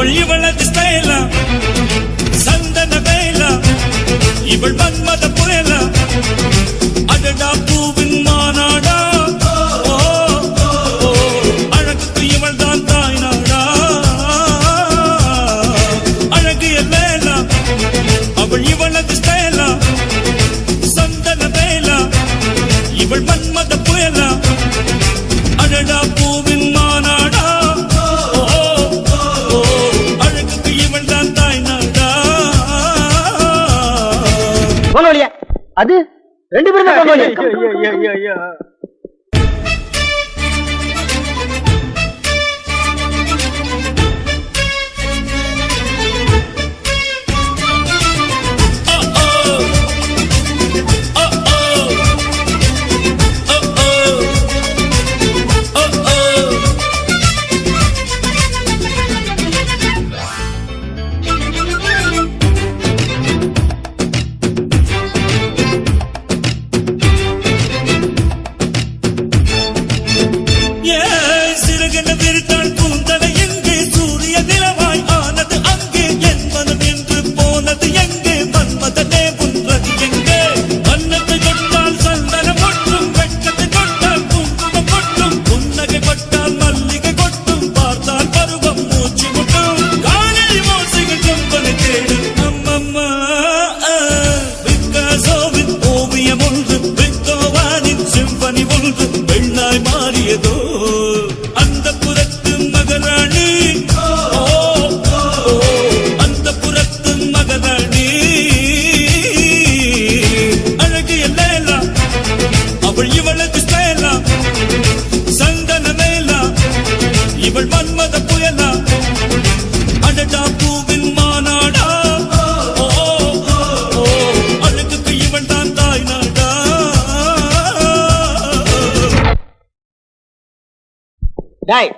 அவள் இவளது ஸ்டைலா சந்தன வேலா இவள் மன்மத புயலா அடடா பூவின் மாநாடா அழகுக்கு இவள் தான் தாய் நாடா அழகு எல்லேலா அவள் இவளது ஸ்டைலா சந்தன வேலா இவள் மன்மத புயலா அடடா பூவின் மாநாடா அழகுக்கு இவள் தான் தாய் நாடா அது ரெண்டு பேருமே டேய்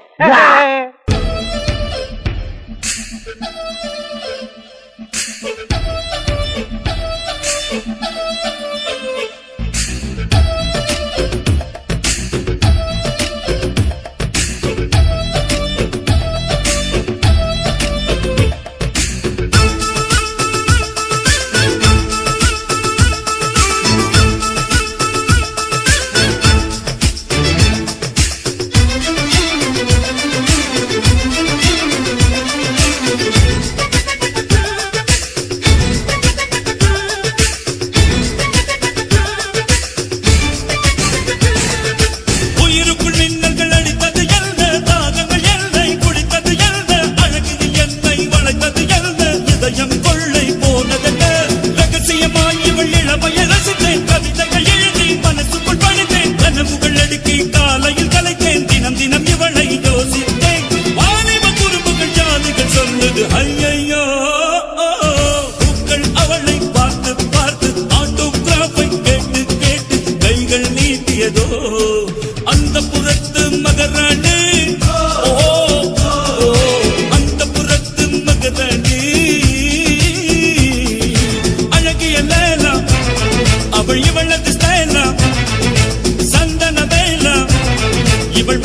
அந்த புறத்து மகராணி அந்த புறத்து மகராணி அழகிய லேலா அவள் இவளது ஸ்டைலா சந்தன வேலா இவள்